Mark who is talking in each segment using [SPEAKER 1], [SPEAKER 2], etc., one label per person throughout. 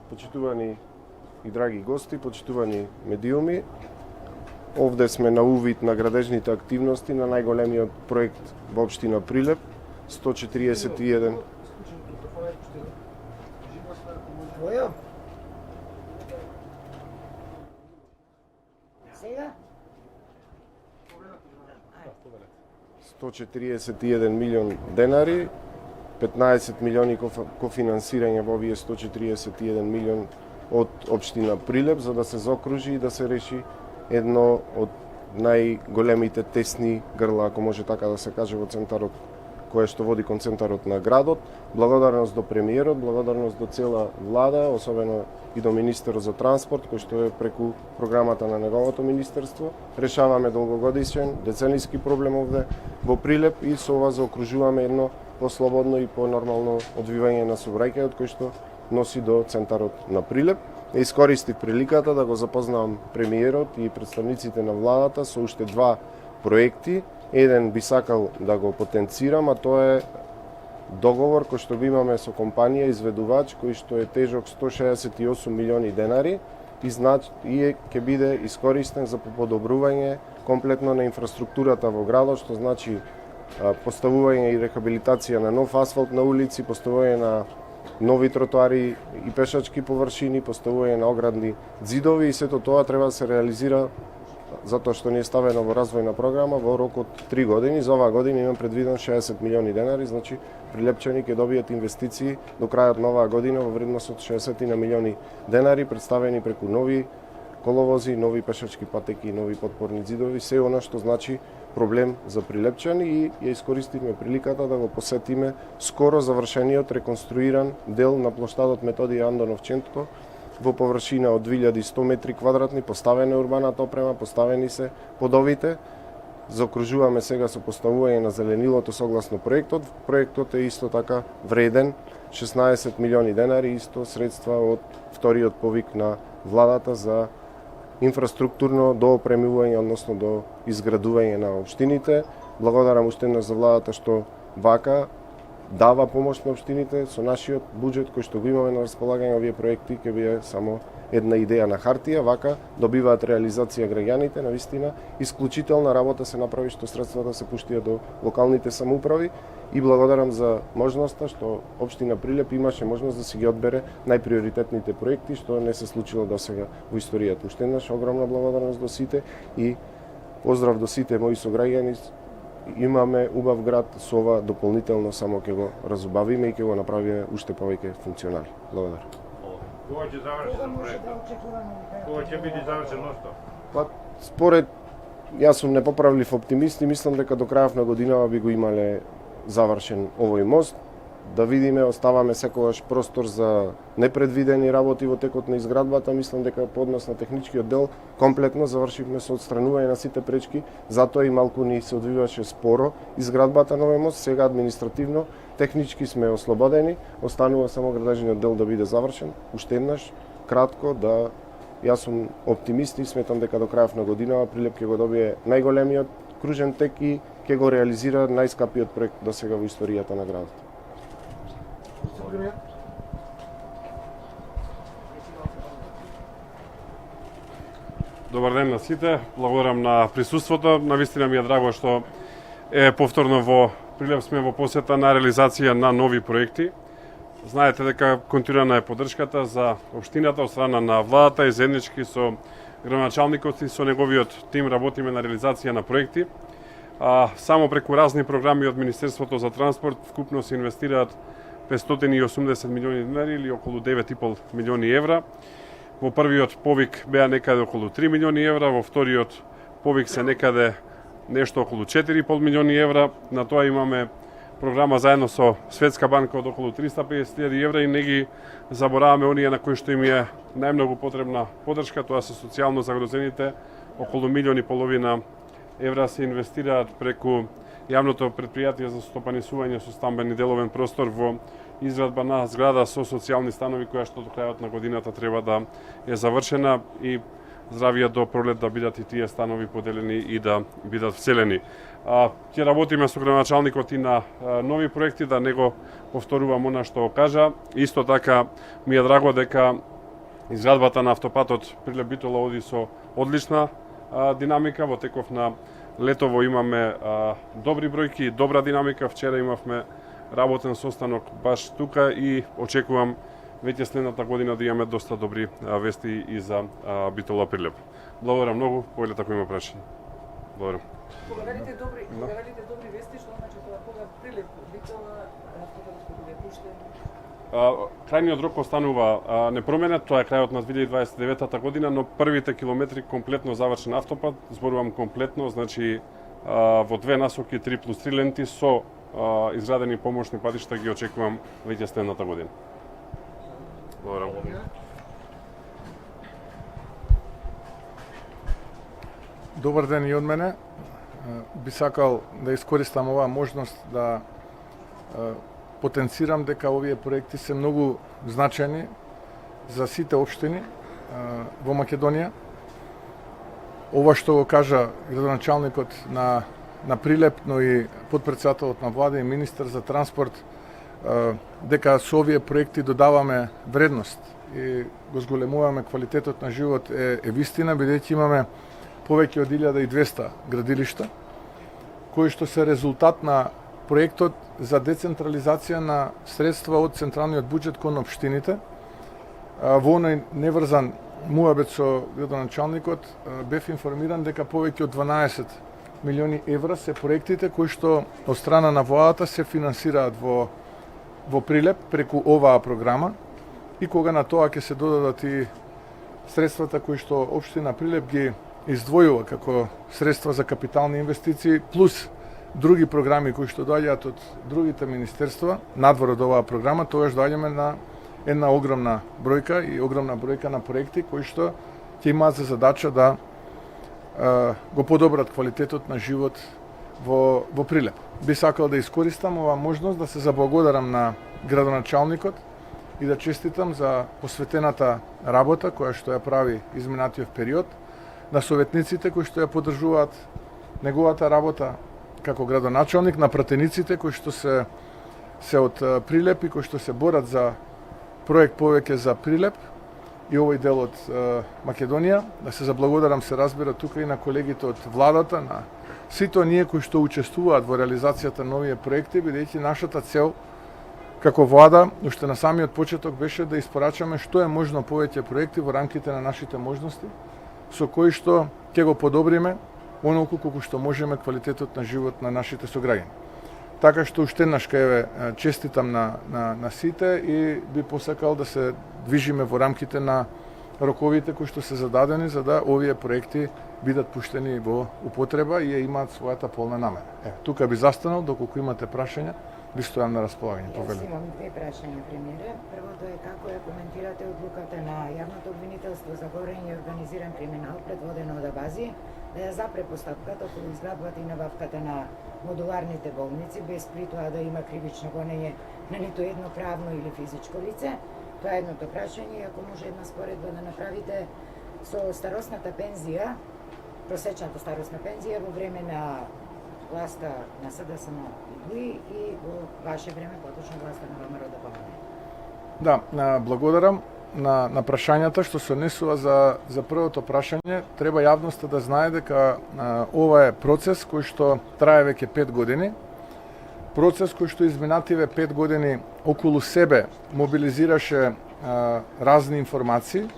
[SPEAKER 1] почитувани и драги гости, почитувани медиуми. Овде сме на увид на градежните активности на најголемиот проект во општина Прилеп, 141.
[SPEAKER 2] Сега?
[SPEAKER 1] 141 милион денари, 15 милиони кофинансирање во овие 141 милион од општина Прилеп, за да се заокружи и да се реши едно од најголемите тесни грла, ако може така да се каже, во центарот, кое што води кон центарот на градот. Благодарност до премиерот, благодарност до цела влада, особено и до министерот за транспорт, кој што е преку програмата на неговото министерство. Решаваме долгогодишен, децениски проблем овде во Прилеп и со ова заокружуваме едно послободно и понормално одвивање на сообраќајот кој што носи до центарот на Прилеп. Искористив приликата да го запознавам премиерот и представниците на владата со уште два проекти. Еден би сакал да го потенцирам, а тоа е договор кој што го имаме со компанија изведувач кој што е тежок 168 милиони денари и ќе биде искористен за подобрување комплетно на инфраструктурата во градот, што значи поставување и рехабилитација на нов асфалт на улици, поставување на нови тротоари и пешачки површини, поставување на оградни ѕидови и сето тоа треба да се реализира затоа што не е ставено во развојна програма во рок од 3 години. За оваа година имам предвиден 60 милиони денари, значи прилепчани ќе добијат инвестиции до крајот на оваа година во вредност од 60 милиони денари, представени преку нови коловози, нови пешачки патеки, нови подпорни ѕидови, се она што значи проблем за прилепчани и ја искористивме приликата да го посетиме скоро завршениот реконструиран дел на плоштадот Методија Андоновченко во површина од 2100 метри квадратни, поставена е урбаната опрема, поставени се подовите. Заокружуваме сега со поставување на зеленилото согласно проектот. Проектот е исто така вреден 16 милиони денари, исто средства од вториот повик на владата за инфраструктурно доопремување, односно до изградување на општините. Благодарам уште еднаш за владата што вака дава помош на општините со нашиот буџет кој што го имаме на располагање. Овие проекти ќе биде само една идеја на хартија, вака добиваат реализација граѓаните, навистина исклучителна работа се направи што средствата се пуштија до локалните самоуправи и благодарам за можноста што општина Прилеп имаше можност да си ги одбере најприоритетните проекти што не се случило досега во историјата. Уште еднаш огромна благодарност до сите и поздрав до сите мои сограѓани. Имаме убав град, со ова дополнително само ќе го разубавиме и ќе го направиме уште повеќе функционален. Благодарам.
[SPEAKER 3] Кога ќе заврши проектот? Кога ќе биде завршен мостот?
[SPEAKER 1] Па, според, јас сум непоправлив оптимист и мислам дека до крајот на годинава би го имале завршен овој мост. Да видиме, оставаме секогаш простор за непредвидени работи во текот на изградбата. Мислам дека по однос на техничкиот дел комплетно завршивме со отстранување на сите пречки, затоа и малку ни се одвиваше споро изградбата на овој мост. Сега административно, технички сме ослободени, останува само градежниот дел да биде завршен. Уште еднаш, кратко, да јас сум оптимист и сметам дека до крајот на годинава Прилеп ќе го добие најголемиот кружен тек и ќе го реализира најскапиот проект досега во историјата на градот.
[SPEAKER 4] Добар ден на сите, благодарам на присуството. Навистина ми е драго што е повторно во Прилеп сме во посета на реализација на нови проекти. Знаете дека континуирана е поддршката за општината од страна на владата и заеднички со градоначалникот и со неговиот тим работиме на реализација на проекти. Само преку разни програми од Министерството за транспорт вкупно се инвестираат 580 милиони денари или околу 9,5 милиони евра. Во првиот повик беа некаде околу 3 милиони евра, во вториот повик се некаде нешто околу 4,5 милиони евра. На тоа имаме програма заедно со Светска банка од околу 350.000 евра и не ги забораваме оние на кои што им е најмногу потребна поддршка, тоа се социјално загрозените. Околу 1,5 милиони евра се инвестираат преку јавното предпријатие за стопанисување со стамбен и деловен простор во изградба на зграда со социјални станови која што до крајот на годината треба да е завршена и здравија до пролет да бидат и тие станови поделени и да бидат вселени. Ќе работиме со градоначалникот и на нови проекти, да не го повторувам она што кажа. Исто така ми е драго дека Изградбата на автопатот Прилеп-Битола оди со одлична динамика. Во теков на летово имаме добри бројки, добра динамика. Вчера имавме работен состанок баш тука и очекувам веќе следната година да имаме доста добри вести и за Битола-Прилеп. Благодарам многу, повелете ако има прашања. Благодарам.
[SPEAKER 2] Кога велите добри вести, што значи тоа? Кога Прилеп-Битола автопатот ќе биде пуштен?
[SPEAKER 4] Крајниот рок останува непроменет, тоа е крајот на 2029 година, но првите километри комплетно завршен автопат, зборувам комплетно, значи во две насоки 3+3 ленти со изградени помошни патишта ги очекувам веќе следната година. Благодарам.
[SPEAKER 5] Добар ден и од мене. Би сакал да искористам оваа можност да потенцирам дека овие проекти се многу значајни за сите општини во Македонија. Ова што го кажа градоначалникот на Прилеп, но и подпредседателот на влада и министер за транспорт, дека со овие проекти додаваме вредност и го зголемуваме квалитетот на живот е вистина, бидејќи имаме повеќе од 1200 градилишта, кои што се резултат на проектот за децентрализација на средства од централниот буџет кон општините. Во оној неврзан муабет со градоначалникот бев информиран дека повеќе од 12 милиони евра се проектите кои што од страна на владата се финансираат во Прилеп преку оваа програма, и кога на тоа ќе се додадат и средствата кои што општина Прилеп ги издвојува како средства за капитални инвестиции, плюс други програми кои што доаѓаат од другите министерства, надвор од оваа програма, тогаш доаѓаме на една огромна бројка и огромна бројка на проекти кои што ќе имаат за задача да го подобрат квалитетот на живот во Прилеп. Би сакал да искористам оваа можност да се заблагодарам на градоначалникот и да честитам за посветената работа која што ја прави изминатиот период, на советниците кои што ја поддржуваат неговата работа како градоначалник, на пратениците кои што се од Прилеп и кои што се борат за проект повеќе за Прилеп и овој дел од Македонија. Да се заблагодарам, се разбира, тука и на колегите од владата, на сите оние кои што учествуваат во реализацијата на овие проекти, бидејќи нашата цел како влада, уште на самиот почеток, беше да испорачаме што е можно повеќе проекти во рамките на нашите можности, со кои што ќе го подобриме онолку колку што можеме квалитетот на живот на нашите сограѓани. Така што уште еднаш кај честитам на сите и би посакал да се движиме во рамките на роковите кои што се зададени за да овие проекти бидат пуштени во употреба и имаат својата полна намера. Тука би застанал, доколку имате прашања, ви стојам на располагање.
[SPEAKER 6] Јас имам две прашања, премиере. Првото е како ја коментирате одлуката на јавното обвинителство за горење и организиран криминал предводено од Абази да ја запре постапката околу изградбата и набавката на модуларните болници без при тоа да има кривично гонење на ниту едно правно или физичко лице. Тоа е едното прашање. Ако може една споредба да направите со старосната пензија, просечната старосна пензија во време на власта на СДСМ и ГУИ и во ваше време, поточно власта на ВМРО ДПМН.
[SPEAKER 5] Да, благодарам на прашањата што се однесува за првото прашање. Треба јавноста да знае дека ова е процес кој што трае веќе 5 години. Процес кој што изминативе 5 години околу себе мобилизираше разни информации,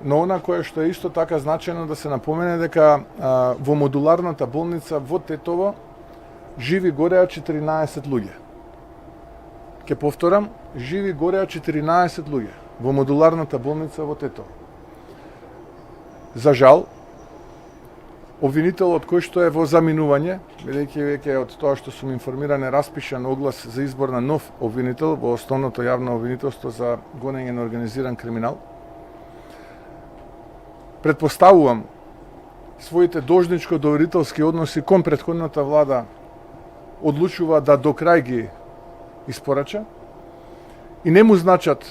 [SPEAKER 5] но она кое што е исто така значајно да се напомене дека во модуларната болница во Тетово живи гореа 14 луѓе. Ке повторам, живи гореа 14 луѓе во модуларната болница во Тетово. За жал, обвинителот кој што е во заминување, бидејќи веќе од тоа што сум информиран е распишан оглас за избор на нов обвинител во основното јавно обвинителство за гонење на организиран криминал, предпоставувам своите должничко-доверителски односи кон претходната влада одлучува да до крај ги испорача и не му значат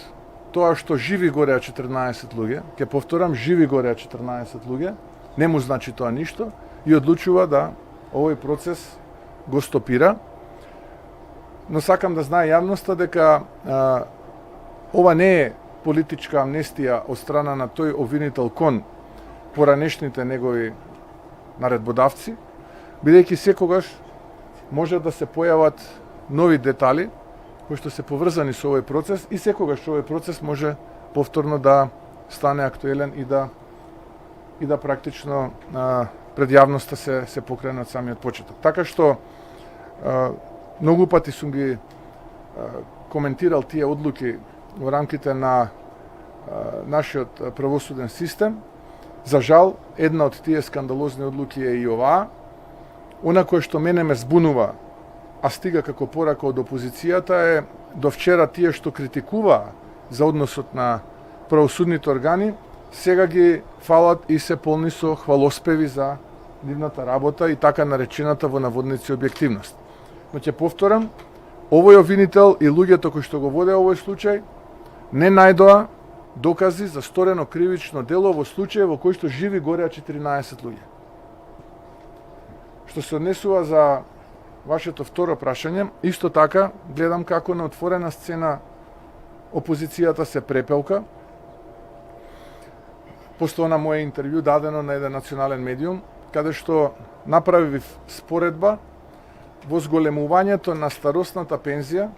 [SPEAKER 5] тоа што живи гореа 14 луѓе, ке повторам, живи гореа 14 луѓе, не му значи тоа ништо и одлучува да овој процес го стопира. Но сакам да знае јавноста дека ова не е политичка амнестија од страна на тој обвинител кон поранешните негови наредбодавци, бидејќи секогаш може да се појават нови детали кои што се поврзани со овој процес и секогаш овој процес може повторно да стане актуелен и да практично пред јавноста се покрене од самиот почеток. Така што многу пати сум ги коментирал тие одлуки во рамките на нашиот правосуден систем. За жал, една од тие скандалозни одлуки е и оваа. Она кое што мене ме збунува, а стига како порака од опозицијата е до вчера тие што критикуваа за односот на правосудните органи, сега ги фалат и се полни со хвалоспеви за нивната работа и така наречената во наводници објективност. Но ќе повторам, овој обвинител и луѓето кои што го воде овој случај не најдоа докази за сторено кривично дело во случај во кој што живи гореа 14 луѓе. Што се однесува за вашето второ прашање, исто така гледам како на отворена сцена опозицијата се препелка. После на моje интервју дадено на еден национален медиум, каде што направив споредба во зголемувањето на старосната пензија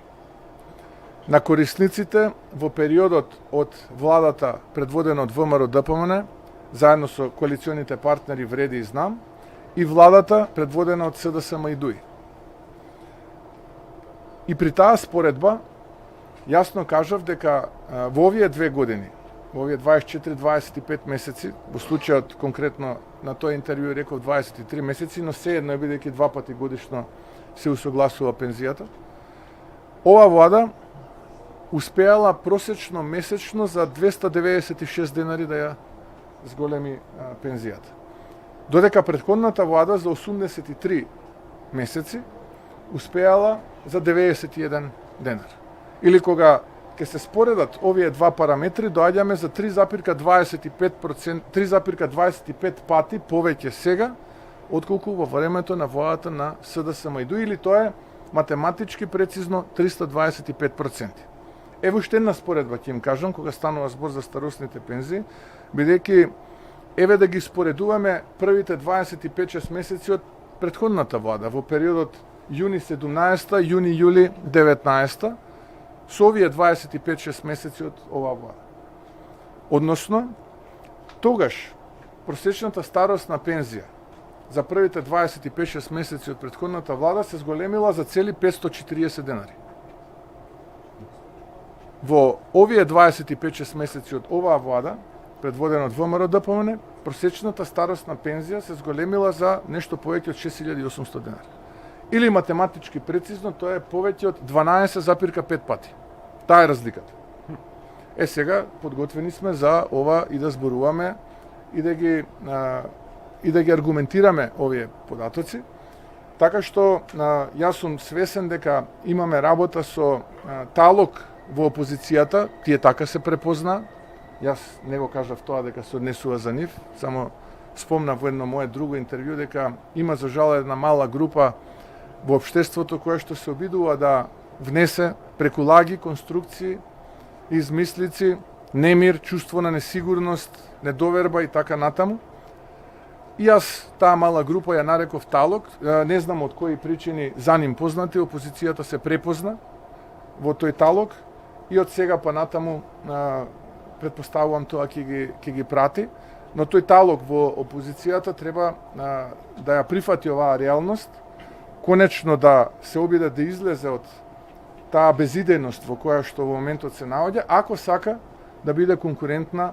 [SPEAKER 5] на корисниците во периодот од владата предводена од ВМРО ДПМН, заедно со коалиционите партнери Вреди и Знам, и владата предводена од СДСМ и ДУИ. И при таа споредба јасно кажав дека во овие 2 години, во овие 24-25 месеци, во случајот конкретно на тој интервју реков 23 месеци, но сеедно е бидејќи 2 пати годишно се усогласува пензијата, ова влада успеала просечно месечно за 296 денари да ја зголеми пензијата. Додека претходната влада за 83 месеци успеала за 91 денар. Или кога ќе се споредат овие два параметри, доаѓаме за 3,25 пати повеќе сега отколку во времето на владата на СДСМ и ДУИ, или тоа е математички прецизно 325%. Ево уште една споредба ќе им кажам кога станува збор за старосните пензии, бидејќи еве да ги споредуваме првите 25-6 месеци од претходната влада во периодот јуни 17, јуни-јули 19 со овие 25-6 месеци од оваа влада. Односно, тогаш просечната старосна пензија за првите 25-6 месеци од претходната влада се зголемила за цели 540 денари. Во овие 25-6 месеци од оваа влада, предводена од ВМРО ДПМН, просечната старосна пензија се зголемила за нешто повеќе од 6800 денари. Или математички прецизно, тоа е повеќе од 12,5 пати. Таа е разликата. Сега подготвени сме за ова и да зборуваме и да ги аргументираме овие податоци, така што јас сум свесен дека имаме работа со талок во опозицијата, тие така се препозна. Јас не го кажав тоа дека се однесува за нив, само спомнав во едно мое друго интервју дека има за жал една мала група во општеството која што се обидува да внесе преку лаги, конструкции, измислици, немир, чувство на несигурност, недоверба и така натаму. И јас таа мала група ја нареков талок, не знам од кои причини за ним познати, опозицијата се препозна во тој талок и од сега па натаму предпоставувам тоа ќе ги прати, но тој талок во опозицијата треба да ја прифати оваа реалност, конечно да се обиде да излезе од таа безидејност во која што во моментот се наоѓа, ако сака да биде конкурентна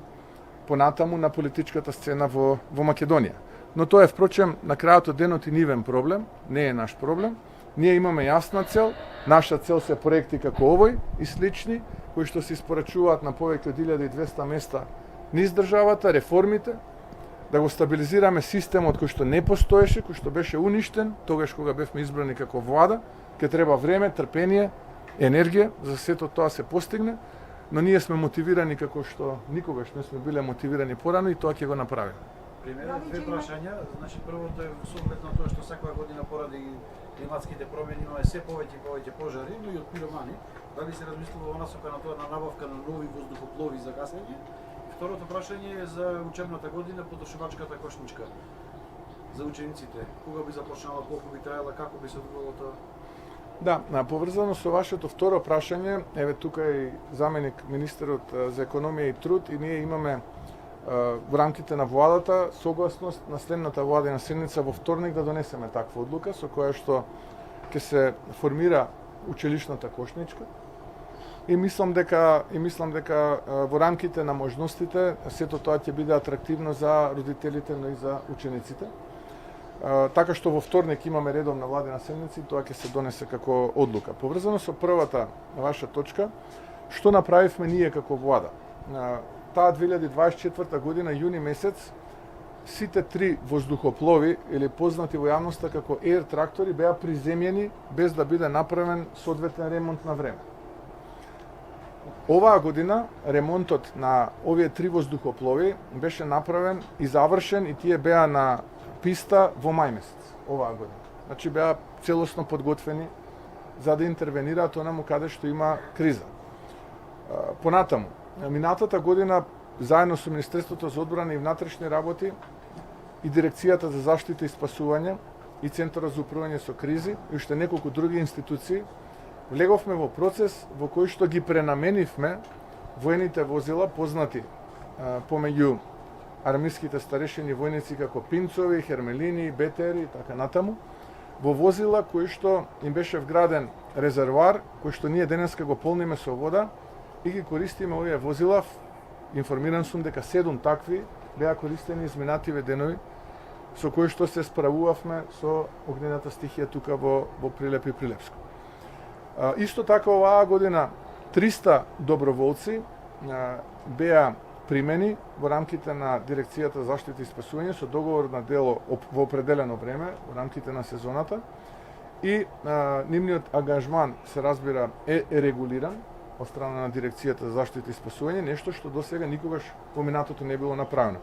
[SPEAKER 5] понатаму на политичката сцена во Македонија. Но тоа е, впрочем, на крајот од денот и нивен проблем, не е наш проблем. Ние имаме јасна цел, наша цел се проекти како овој и слични, кои што се испорачуваат на повеќе од 1200 места низ државата, реформите, да го стабилизираме системот кој што не постоеше, кој што беше уништен, тогаш кога бевме избрани како влада, ќе треба време, трпение, енергија за сето тоа се постигне, но ние сме мотивирани како што никогаш не сме биле мотивирани порано и тоа ќе го направиме.
[SPEAKER 7] Примерно, две прашања. Значи, првото е со оглед на тоа што секоја година поради климатските промени имаме се повеќе и повеќе пожари, но и од пиромани. Дали се размислува во насока на тоа на набавка на нови воздухоплови за гасење? Второто прашање е за учебната година потрошувачката кошничка за учениците. Кога би започнала, колку би траела, како би се одвивало тоа?
[SPEAKER 5] Да, поврзано со вашето второ прашање, еве тука е и заменик министерот за економија и труд и ние имаме во рамките на владата согласност на следната владина седница во вторник да донесеме таква одлука со која што ќе се формира училишната кошничка. И мислам дека во рамките на можностите сето тоа ќе биде атрактивно за родителите, но и за учениците. Така што во вторник имаме редовна владина седница и тоа ќе се донесе како одлука. Поврзано со првата ваша точка, што направивме ние како влада? Таа 2024 година, јуни месец, сите три воздухоплови, или познати во јавноста како Air трактори, беа приземјени без да биде направен соодветен ремонт на време. Оваа година ремонтот на овие три воздухоплови беше направен и завршен и тие беа на писта во мај месец оваа година. Значи беа целосно подготвени за да интервенираат онаму каде што има криза. Понатаму, минатата година заедно со Министерството за одбрана и внатрешни работи и Дирекцијата за заштита и спасување и Центарот за управување со кризи и уште неколку други институции влеговме во процес во кој што ги пренаменивме воените возила познати помеѓу армиските старешини војници како Пинцови, Хермелини, Бетери и така натаму, во возила кои што им беше вграден резервоар, кој што ние денеска го полниме со вода и ги користиме овие возила. Информиран сум дека 7 такви беа користени изминативе денови, со кои што се справувавме со огнената стихија тука во Прилеп и Прилепско. Исто така оваа година 300 доброволци беа примени во рамките на Дирекцијата за заштита и спасување со договор на дело во определено време во рамките на сезоната и нивниот ангажман се разбира е регулиран од страна на Дирекцијата за заштита и спасување, нешто што досега никогаш во минатото не било направено.